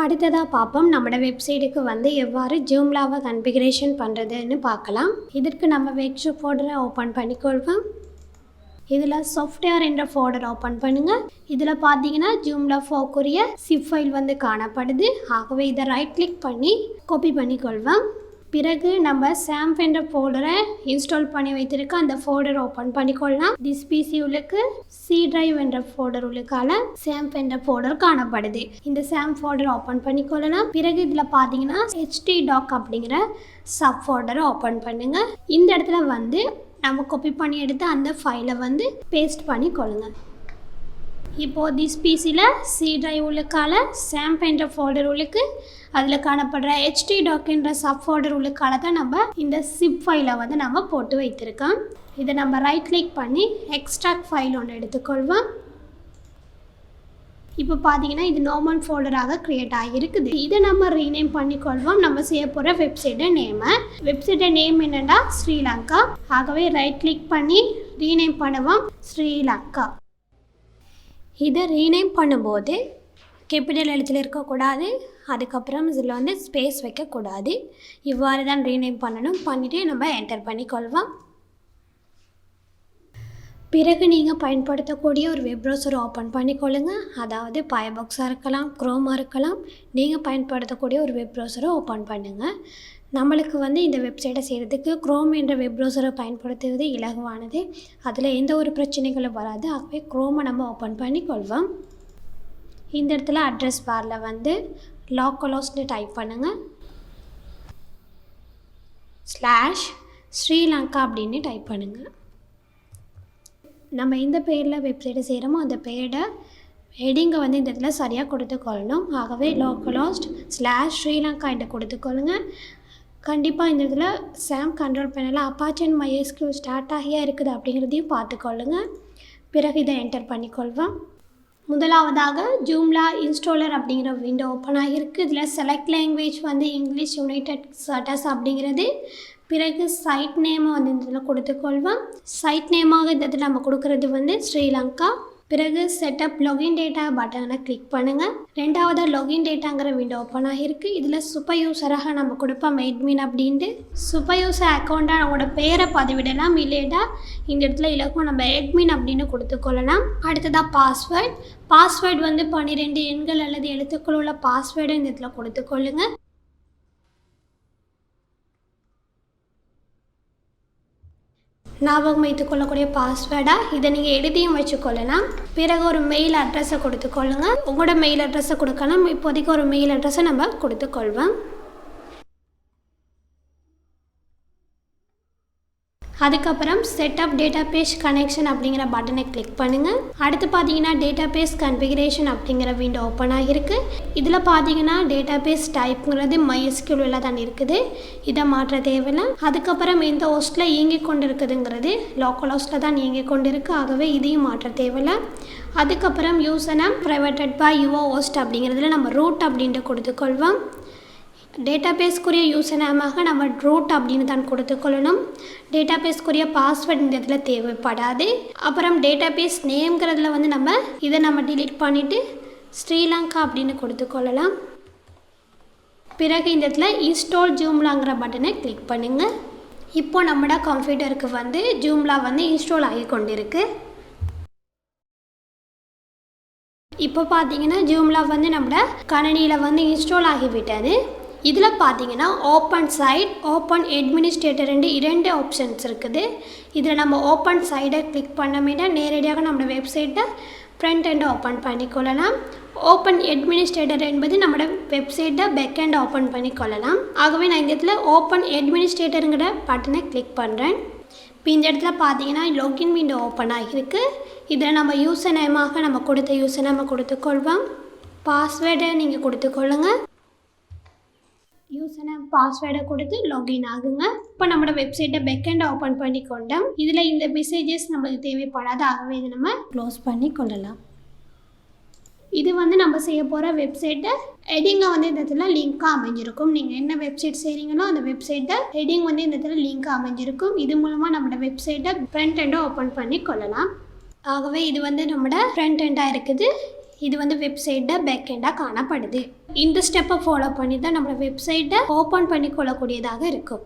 அடுத்ததாக பார்ப்போம் நம்மளோட வெப்சைட்டுக்கு வந்து எவ்வாறு ஜூம்லாவை கன்ஃபிகரேஷன் பண்ணுறதுன்னு பார்க்கலாம். இதற்கு நம்ம வெப்சைட் ஃபோல்டரை ஓப்பன் பண்ணிக்கொள்வோம். இதில் சாஃப்ட்வேர் என்ற ஃபோல்டர் ஓப்பன் பண்ணுங்கள். இதில் பார்த்தீங்கன்னா ஜூம்லா 4 சிப் ஃபைல் வந்து காணப்படுது. ஆகவே இதை ரைட் கிளிக் பண்ணி காப்பி பண்ணிக்கொள்வோம். பிறகு நம்ம சாம்ப் என்ற ஃபோல்டரை இன்ஸ்டால் பண்ணி வைத்திருக்க அந்த ஃபோல்டரை ஓப்பன் பண்ணிக்கொள்ளலாம். திஸ் பிசி உள்ளுக்கு சி டிரைவ் என்ற ஃபோல்டர் உள்ளுக்கால சாம்ப் என்ற ஃபோல்டர் காணப்படுது. இந்த சாம்ப் ஃபோல்டரை ஓப்பன் பண்ணிக்கொள்ளலாம். பிறகு இதில் பார்த்தீங்கன்னா htdoc அப்படிங்கிற சப் ஃபோல்டரை ஓப்பன் பண்ணுங்க. இந்த இடத்துல வந்து நம்ம காப்பி பண்ணி எடுத்து அந்த ஃபைலை வந்து பேஸ்ட் பண்ணிக்கொள்ளுங்க. இப்போது திஸ் பிசியில் சி டிரைவ் உள்ளுக்கால சாம்ப் என்ற ஃபோல்டர் உள்ளுக்கு அதில் காணப்படுற htdoc என்ற சப் ஃபோல்டர் உள்ளுக்கால தான் நம்ம இந்த சிப் ஃபைலை வந்து நம்ம போட்டு வைத்திருக்கோம். இதை நம்ம ரைட் கிளிக் பண்ணி எக்ஸ்ட்ராக்ட் ஃபைல் ஒன்று எடுத்துக்கொள்வோம். இப்போ பார்த்தீங்கன்னா இது நார்மல் ஃபோல்டராக க்ரியேட் ஆகியிருக்குது. இதை நம்ம ரீநேம் பண்ணிக்கொள்வோம். நம்ம செய்ய போகிற வெப்சைட்டை நேம் என்னென்னா ஸ்ரீலங்கா. ஆகவே ரைட் கிளிக் பண்ணி ரீநேம் பண்ணுவோம் ஸ்ரீலங்கா. இதை ரீநேம் பண்ணும்போது கேபிட்டல் எழுத்தில் இருக்கக்கூடாது. அதுக்கப்புறம் இதில் வந்து ஸ்பேஸ் வைக்கக்கூடாது. இவ்வாறு தான் ரீநேம் பண்ணணும். பண்ணிவிட்டு நம்ம என்டர் பண்ணிக்கொள்வோம். பிறகு நீங்கள் பயன்படுத்தக்கூடிய ஒரு வெப் ப்ரௌசரை ஓப்பன் பண்ணிக்கொள்ளுங்க. அதாவது ஃபயர்பாக்ஸாக இருக்கலாம், குரோமாக இருக்கலாம். நீங்கள் பயன்படுத்தக்கூடிய ஒரு வெப் ப்ரௌசரை ஓப்பன் பண்ணுங்கள். நம்மளுக்கு வந்து இந்த வெப்சைட்டை செய்கிறதுக்கு குரோம் என்ற வெப் ப்ரௌசரை பயன்படுத்துவது இலகுவானது. அதில் எந்த ஒரு பிரச்சனைகளும் வராது. ஆகவே குரோமை நம்ம ஓப்பன் பண்ணிக்கொள்வோம். இந்த இடத்துல அட்ரஸ் பாரில் வந்து localhostனு டைப் பண்ணுங்கள். /ஸ்ரீலங்கா அப்படின்னு டைப் பண்ணுங்கள். நம்ம எந்த பெயரில் வெப்சைட்டை செய்கிறோமோ அந்த பெயரை ஹெடிங்கை வந்து இந்த இடத்துல சரியாக கொடுத்துக்கொள்ளணும். ஆகவே localhost /ஸ்ரீலங்கா என்று கொடுத்துக்கொள்ளுங்க. கண்டிப்பாக இந்த இடத்துல சாம் கண்ட்ரோல் பேனலில் அப்பாச்சி அண்ட் MySQL ஸ்டார்ட் ஆகியா இருக்குது அப்படிங்கிறதையும் பார்த்துக்கொள்ளுங்க. பிறகு இதை என்டர் பண்ணிக்கொள்வோம். முதலாவதாக ஜூம்லா இன்ஸ்டாலர் அப்படிங்கிற விண்டோ ஓப்பன் ஆகியிருக்கு. இதில் செலக்ட் லாங்குவேஜ் வந்து இங்கிலீஷ் யுனைடெட் ஸ்டேட்டஸ் அப்படிங்கிறது. பிறகு சைட் நேமை வந்து இந்த இதில் கொடுத்துக்கொள்வோம். சைட் நேமாக இந்த இதில் நம்ம கொடுக்குறது வந்து ஸ்ரீலங்கா. பிறகு செட்டப் login டேட்டா பட்டனை கிளிக் பண்ணுங்கள். ரெண்டாவது login டேட்டாங்கிற விண்டோ ஓப்பன் ஆகியிருக்கு. இதில் சூப்பர் யூஸராக நம்ம கொடுப்போம் admin அப்படின்ட்டு. சூப்பர் யூஸர் அக்கௌண்ட்டாக நம்மளோட பேரை பதிவிடலாம். இல்லைடா இந்த இடத்துல இலக்கம் நம்ம admin அப்படின்னு கொடுத்துக்கொள்ளலாம். அடுத்ததாக பாஸ்வேர்ட் வந்து 12 எண்கள் அல்லது எழுத்துக்கள் உள்ள பாஸ்வேர்டை இந்த இடத்துல கொடுத்துக்கொள்ளுங்க. ஞாபகம் வைத்துக்கொள்ளக்கூடிய பாஸ்வேர்டாக இதை நீங்கள் எழுதியும் வச்சுக்கொள்ளலாம். பிறகு ஒரு மெயில் அட்ரஸை கொடுத்துக்கொள்ளுங்க. உங்களோட மெயில் அட்ரஸை கொடுக்கலாம். இப்போதைக்கு ஒரு மெயில் அட்ரஸை நம்ம கொடுத்துக்கொள்வோம். அதுக்கப்புறம் செட்டப் டேட்டாபேஸ் கனெக்ஷன் அப்படிங்கிற பட்டனை கிளிக் பண்ணுங்கள். அடுத்து பார்த்தீங்கன்னா டேட்டாபேஸ் கன்ஃபிகரேஷன் அப்படிங்கிற விண்டோ ஓப்பன் ஆகியிருக்கு. இதில் பார்த்தீங்கன்னா டேட்டாபேஸ் டைப்புங்கிறது MySQL தான் இருக்குது. இதை மாற்ற தேவையில்லை. அதுக்கப்புறம் எந்த ஹோஸ்ட்டில் இயங்கிக் கொண்டு இருக்குதுங்கிறது லோக்கல் ஹோஸ்ட்டில் தான் இயங்கிக் கொண்டு இருக்குது. ஆகவே இதையும் மாற்ற தேவையில்லை. அதுக்கப்புறம் யூசர்நேம் ப்ரைவேட்டட் பை யுவர் ஹோஸ்ட் அப்படிங்கிறதுல நம்ம ரூட் அப்படின்ட்டு கொடுத்துக்கொள்வோம். டேட்டாபேஸ்க்குரிய யூசர்நேமாக நம்ம ரூட் அப்படின்னு தான் கொடுத்துக்கொள்ளணும். டேட்டாபேஸ்க்குரிய பாஸ்வேர்ட் இந்த இடத்துல தேவைப்படாது. அப்புறம் டேட்டாபேஸ் நேம்ங்கிறதுல வந்து இதை நம்ம டிலீட் பண்ணிவிட்டு ஸ்ரீலங்கா அப்படின்னு கொடுத்துக்கொள்ளலாம். பிறகு இந்த இடத்துல இன்ஸ்டால் ஜூம்லாங்கிற பட்டனை கிளிக் பண்ணுங்கள். இப்போ நம்மளோட கம்ப்யூட்டருக்கு வந்து ஜூம்லா வந்து இன்ஸ்டால் ஆகி கொண்டிருக்கு. இப்போ பார்த்தீங்கன்னா ஜூம்லா வந்து நம்மளோட கணினியில் வந்து இன்ஸ்டால் ஆகிவிட்டது. இதில் பார்த்தீங்கன்னா ஓப்பன் சைட், ஓப்பன் அட்மினிஸ்ட்ரேட்டர் இரண்டு ஆப்ஷன்ஸ் இருக்குது. இதில் நம்ம ஓப்பன் சைடை கிளிக் பண்ணாமேட்டா நேரடியாக நம்ம வெப்சைட்டை ஃப்ரண்ட் எண்டை ஓப்பன் பண்ணிக்கொள்ளலாம். ஓப்பன் அட்மினிஸ்ட்ரேட்டர் என்பது நம்மளோட வெப்சைட்டை பேக் எண்டை ஓப்பன் பண்ணிக்கொள்ளலாம். ஆகவே நான் இந்த இடத்துல ஓப்பன் அட்மினிஸ்ட்ரேட்டருங்கிற பட்டனை கிளிக் பண்ணுறேன். இப்போ இந்த இடத்துல பார்த்தீங்கன்னா லாகின் விண்டோ ஓப்பன் ஆகியிருக்கு. இதில் நம்ம யூசர் நேமாக நம்ம கொடுத்த யூசர் நேமை கொடுத்துக்கொள்வோம். பாஸ்வேர்டை நீங்கள் கொடுத்துக்கொள்ளுங்க. யூசர் நேம் பாஸ்வேர்டை கொடுத்து லாகின் ஆகுங்க. இப்போ நம்மளோட வெப்சைட்டை பேக்கெண்டை ஓப்பன் பண்ணி கொண்டோம். இதில் இந்த மெசேஜஸ் நம்மளுக்கு தேவைப்படாது. ஆகவே இதை நம்ம க்ளோஸ் பண்ணி கொள்ளலாம். இது வந்து நம்ம செய்ய போகிற வெப்சைட்டை ஹெடிங்கை வந்து இந்த இடத்துல லிங்காக அமைஞ்சிருக்கும். நீங்கள் என்ன வெப்சைட் செய்கிறீங்களோ அந்த வெப்சைட்டை ஹெடிங் வந்து இந்த இடத்துல லிங்காக அமைஞ்சிருக்கும். இது மூலமாக நம்மளோட வெப்சைட்டை ஃப்ரண்ட் எண்டை ஓப்பன் பண்ணி கொள்ளலாம். ஆகவே இது வந்து நம்மளோட ஃப்ரண்ட் எண்டாக இருக்குது. இது வந்து வெப்சைட்டை பேக்கெண்டாக காணப்படுது. இந்த ஸ்டெப்பை ஃபாலோ பண்ணி தான் நம்ம வெப்சைட்டை ஓப்பன் பண்ணிக்கொள்ளக்கூடியதாக இருக்கும்.